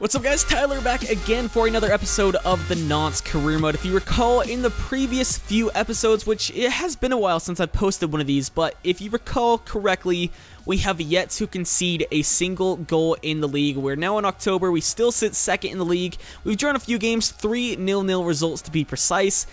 What's up guys, Tyler back again for another episode of the Nantes Career Mode. If you recall, in the previous few episodes, which it has been a while since I posted one of these, but if you recall correctly, we have yet to concede a single goal in the league. We're now in October, we still sit second in the league. We've drawn a few games, 3 0-0 results to be precise,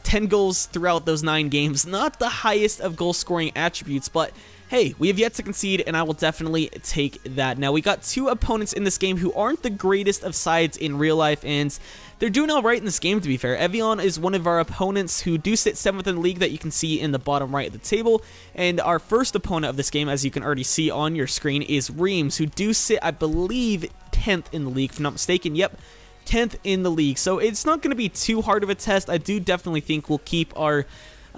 10 goals throughout those 9 games. Not the highest of goal scoring attributes, but hey, we have yet to concede, and I will definitely take that. Now, we got 2 opponents in this game who aren't the greatest of sides in real life, and they're doing alright in this game, to be fair. Evian is one of our opponents who do sit 7th in the league that you can see in the bottom right of the table, and our first opponent of this game, as you can already see on your screen, is Reims, who do sit, I believe, 10th in the league, if I'm not mistaken. Yep, 10th in the league, so it's not going to be too hard of a test. I do definitely think we'll keep our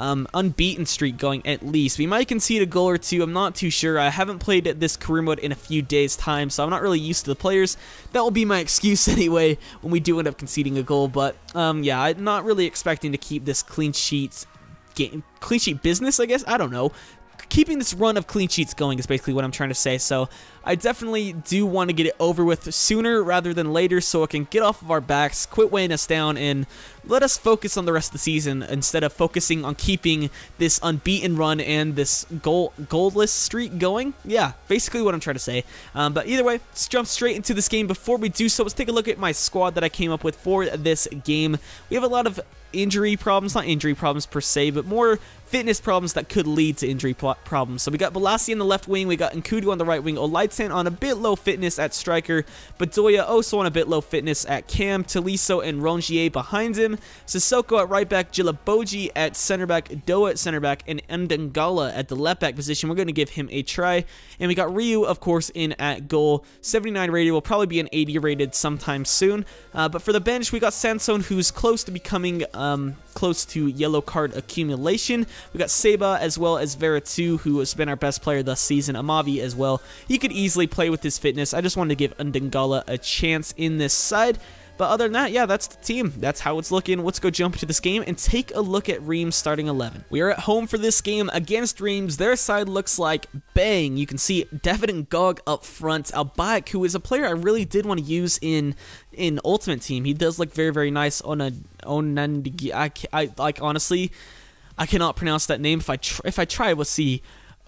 unbeaten streak going at least. We might concede a goal or 2, I'm not too sure. I haven't played this career mode in a few days time, so I'm not really used to the players. That will be my excuse anyway when we do end up conceding a goal, but yeah, I'm not really expecting to keep this clean sheet business, I guess. I don't know. Keeping this run of clean sheets going is basically what I'm trying to say, so I definitely do want to get it over with sooner rather than later so it can get off of our backs, quit weighing us down, and let us focus on the rest of the season instead of focusing on keeping this unbeaten run and this goalless streak going. Yeah, basically what I'm trying to say. But either way, let's jump straight into this game. Before we do so, let's take a look at my squad that I came up with for this game. We have a lot of injury problems, not injury problems per se, but more fitness problems that could lead to injury problems. So we got Balassi on the left wing, we got Nkudu on the right wing, Olaitan on a bit low fitness at striker, Bedoya also on a bit low fitness at cam, Tolisso and Rongier behind him, Sissoko at right back, Djilabodji at center back, Doa at center back, and Ndangala at the left back position. We're going to give him a try. And we got Ryu, of course, in at goal. 79 rated, will probably be an 80 rated sometime soon. But for the bench, we got Sanson, who's close to becoming close to yellow card accumulation. We got Seba as well as Veratu, who has been our best player this season. Amavi as well. He could easily play with his fitness. I just wanted to give Ndangala a chance in this side. But other than that, yeah, that's the team. That's how it's looking. Let's go jump into this game and take a look at Reims starting 11. We are at home for this game against Reims. Their side looks like bang. You can see David Ngog up front. Albaik, who is a player I really did want to use in Ultimate Team. He does look very, very nice on a Onandigi. I like, honestly, I cannot pronounce that name. If I try, we'll see.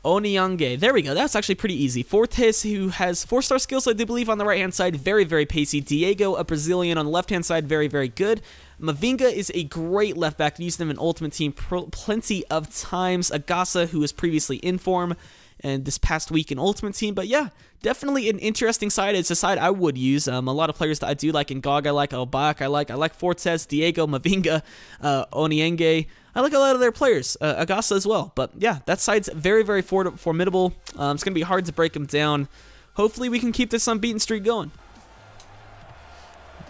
Onyange. There we go. That's actually pretty easy. Fortes, who has 4-star skills, I do believe, on the right-hand side. Very, very pacey. Diego, a Brazilian, on the left-hand side. Very, very good. Mavinga is a great left back. Used them in Ultimate Team plenty of times. Agasa, who was previously in form and this past week in Ultimate Team. But yeah, definitely an interesting side. It's a side I would use. A lot of players that I do like. Ngog I like. Albaik I like Fortes, Diego, Mavinga, Onyenge. I like a lot of their players, Agasa as well. But yeah, that side's very, very formidable. It's going to be hard to break them down. Hopefully we can keep this unbeaten streak going.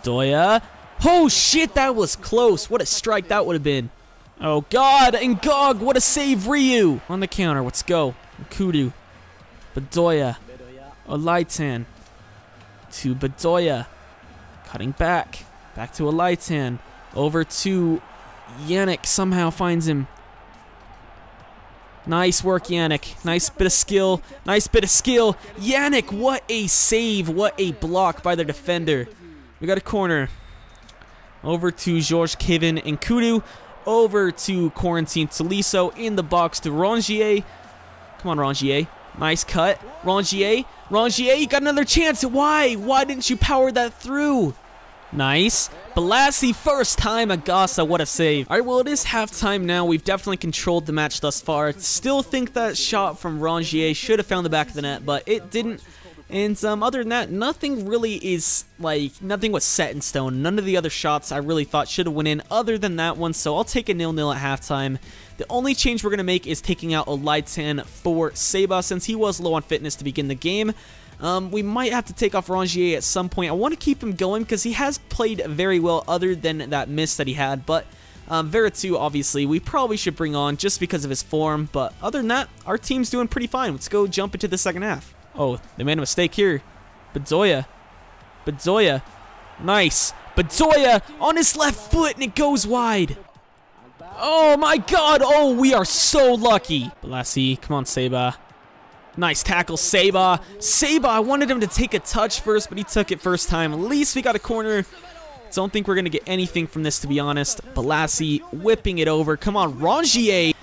Doya. Oh shit, that was close. What a strike that would have been. Oh god, Ngog, what a save. Ryu on the counter. Let's go. Nkudu. Bedoya. Olaitan. To Bedoya. Cutting back. Back to Olaitan. Over to Yannick, somehow finds him. Nice work, Yannick. Nice bit of skill. Nice bit of skill. Yannick, what a save. What a block by the defender. We got a corner. Over to Georges Kevin and Nkudu. Over to Quarantine Tolisso in the box to Rongier. Come on, Rongier. Nice cut. Rongier. Rongier, you got another chance. Why? Why didn't you power that through? Nice. Balassi, first time. Agasa, what a save. Alright, well, it is halftime now. We've definitely controlled the match thus far. Still think that shot from Rongier should have found the back of the net, but it didn't. And other than that, nothing really is, like, nothing was set in stone. None of the other shots I really thought should have went in other than that one, so I'll take a 0-0 at halftime. The only change we're going to make is taking out Olaitan for Seba, since he was low on fitness to begin the game. We might have to take off Rongier at some point. I want to keep him going because he has played very well other than that miss that he had. But Veratu, obviously, we probably should bring on just because of his form. But other than that, our team's doing pretty fine. Let's go jump into the second half. Oh, they made a mistake here. Bedoya. Bedoya. Nice. Bedoya on his left foot and it goes wide. Oh my god. Oh, we are so lucky. Balassi, come on, Seba. Nice tackle, Seba. Seba, I wanted him to take a touch first, but he took it first time. At least we got a corner. Don't think we're going to get anything from this, to be honest. Balassi whipping it over. Come on, Rongier.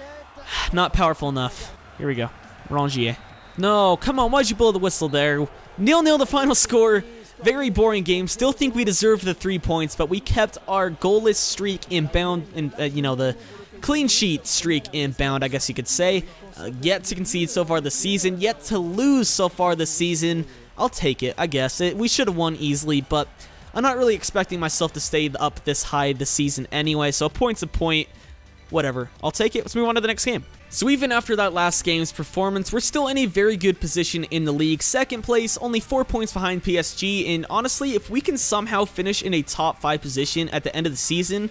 Not powerful enough. Here we go. Rongier. No, come on. Why'd you blow the whistle there? 0-0 the final score. Very boring game. Still think we deserved the 3 points, but we kept our goalless streak inbound, and the clean sheet streak inbound, I guess you could say. Yet to concede so far this season, yet to lose so far this season. I'll take it, I guess. We should have won easily, but I'm not really expecting myself to stay up this high this season anyway, so a point's a point. Whatever. I'll take it. Let's move on to the next game. So even after that last game's performance, we're still in a very good position in the league. Second place, only 4 points behind PSG, and honestly, if we can somehow finish in a top 5 position at the end of the season,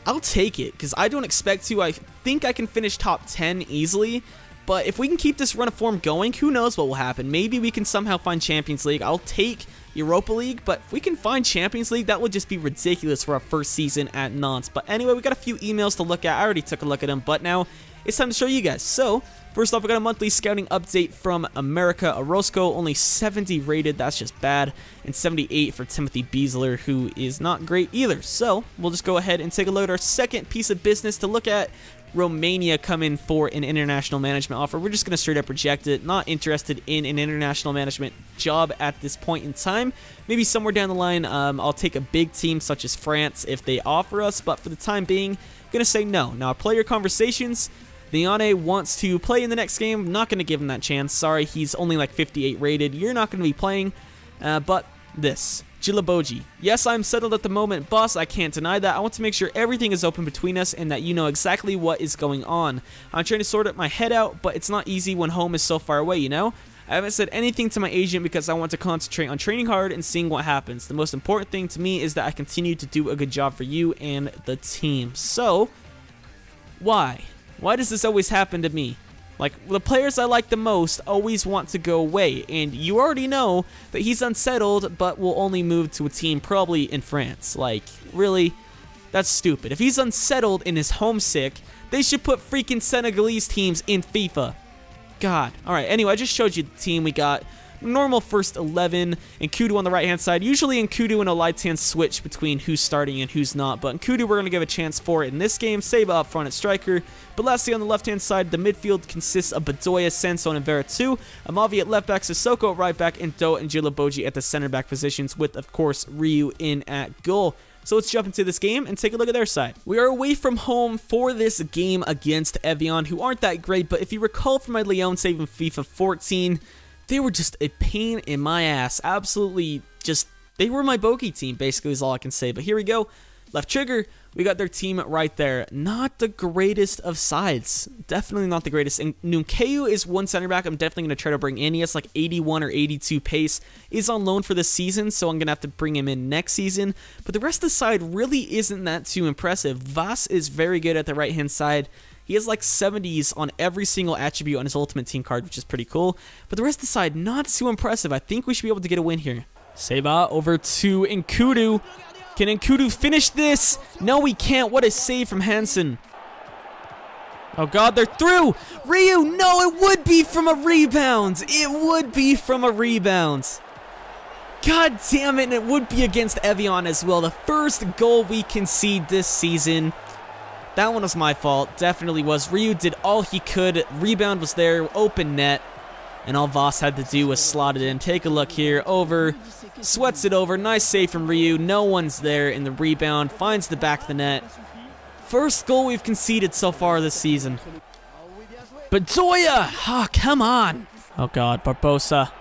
I'll take it, because I don't expect to. I think I can finish top 10 easily, but if we can keep this run of form going, who knows what will happen. Maybe we can somehow find Champions League. I'll take Europa League, but if we can find Champions League, that would just be ridiculous for our first season at Nantes. But anyway, we got a few emails to look at. I already took a look at them, but now it's time to show you guys. So, first off, we got a monthly scouting update from America Orozco, only 70 rated, that's just bad, and 78 for Timothy Beasler, who is not great either. So, we'll just go ahead and take a look at our second piece of business to look at. Romania come in for an international management offer. We're just going to straight up reject it. Not interested in an international management job at this point in time. Maybe somewhere down the line, I'll take a big team such as France if they offer us, but for the time being, going to say no. Now, player conversations. Liane wants to play in the next game. Not going to give him that chance. Sorry, he's only like 58 rated. You're not going to be playing. But this. Jilaboji. Yes, I'm settled at the moment, boss. I can't deny that. I want to make sure everything is open between us and that you know exactly what is going on. I'm trying to sort my head out, but it's not easy when home is so far away, you know? I haven't said anything to my agent because I want to concentrate on training hard and seeing what happens. The most important thing to me is that I continue to do a good job for you and the team. So, why? Why does this always happen to me? Like, the players I like the most always want to go away, and you already know that he's unsettled, but will only move to a team probably in France. Like, really? That's stupid. If he's unsettled and is homesick, they should put freaking Senegalese teams in FIFA. God. Alright, anyway, I just showed you the team we got. Normal first 11, Nkudu on the right-hand side. Usually Nkudu and Olaitan switch between who's starting and who's not, but Nkudu we're going to give a chance for it in this game. Seba up front at striker. Balassi on the left-hand side. The midfield consists of Bedoya, Sanson, and Veretout. Amavi at left back, Sissoko at right back, and Do and Jilaboji at the center back positions with, of course, Ryu in at goal. So let's jump into this game and take a look at their side. We are away from home for this game against Evian, who aren't that great, but if you recall from my Lyon save in FIFA 14, they were just a pain in my ass. Absolutely just, they were my bogey team, basically is all I can say. But here we go. Left trigger, we got their team right there. Not the greatest of sides. Definitely not the greatest. And Nunkeu is one center back I'm definitely going to try to bring in. He has like 81 or 82 pace. Is on loan for this season, so I'm going to have to bring him in next season. But the rest of the side really isn't that too impressive. Vas is very good at the right-hand side. He has like 70s on every single attribute on his Ultimate Team card, which is pretty cool. But the rest of the side, not too impressive. I think we should be able to get a win here. Seba over to Nkudu. Can Nkudu finish this? No, we can't. What a save from Hansen. Oh, God, they're through. Ryu, no, it would be from a rebound. It would be from a rebound. God damn it, and it would be against Evian as well. The first goal we concede this season. That one was my fault. Definitely was. Ryu did all he could. Rebound was there. Open net. And all Voss had to do was slot it in. Take a look here. Over. Sweats it over. Nice save from Ryu. No one's there in the rebound. Finds the back of the net. First goal we've conceded so far this season. But Zoya! Oh, come on. Oh, God. Barbosa.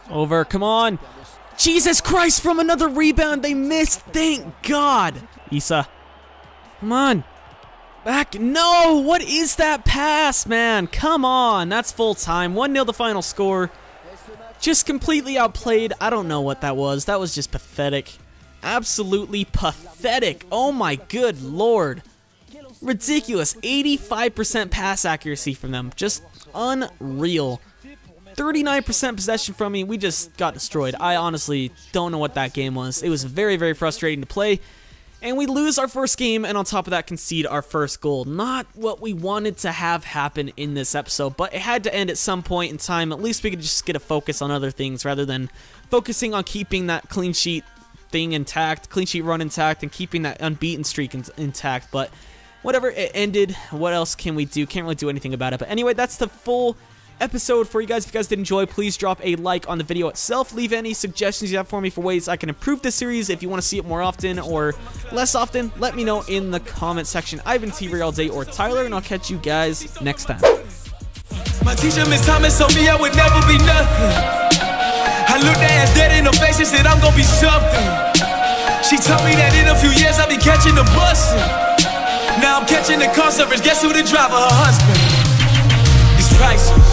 Over. Come on. Jesus Christ, from another rebound. They missed. Thank God. Issa. Come on. Back. No! What is that pass, man? Come on. That's full time. 1-0 the final score. Just completely outplayed. I don't know what that was. That was just pathetic. Absolutely pathetic. Oh my good lord. Ridiculous. 85% pass accuracy from them. Just unreal. 39% possession from me. We just got destroyed. I honestly don't know what that game was. It was very, very frustrating to play. And we lose our first game, and on top of that, concede our first goal. Not what we wanted to have happen in this episode, but it had to end at some point in time. At least we could just get a focus on other things rather than focusing on keeping that clean sheet thing intact, clean sheet run intact, and keeping that unbeaten streak intact. But whatever, it ended. What else can we do? Can't really do anything about it. But anyway, that's the full episode for you guys. If you guys did enjoy, please drop a like on the video itself. Leave any suggestions you have for me for ways I can improve this series. If you want to see it more often or less often, let me know in the comment section. I've been TRayALLDay or Tyler, and I'll catch you guys next time. My teacher, Miss Thomas, told me I would never be nothing. I looked at her dead in the face and said I'm gonna be something. She told me that in a few years I'll be catching the bus. Now I'm catching the car service. Guess who the driver? Her husband. It's priceless.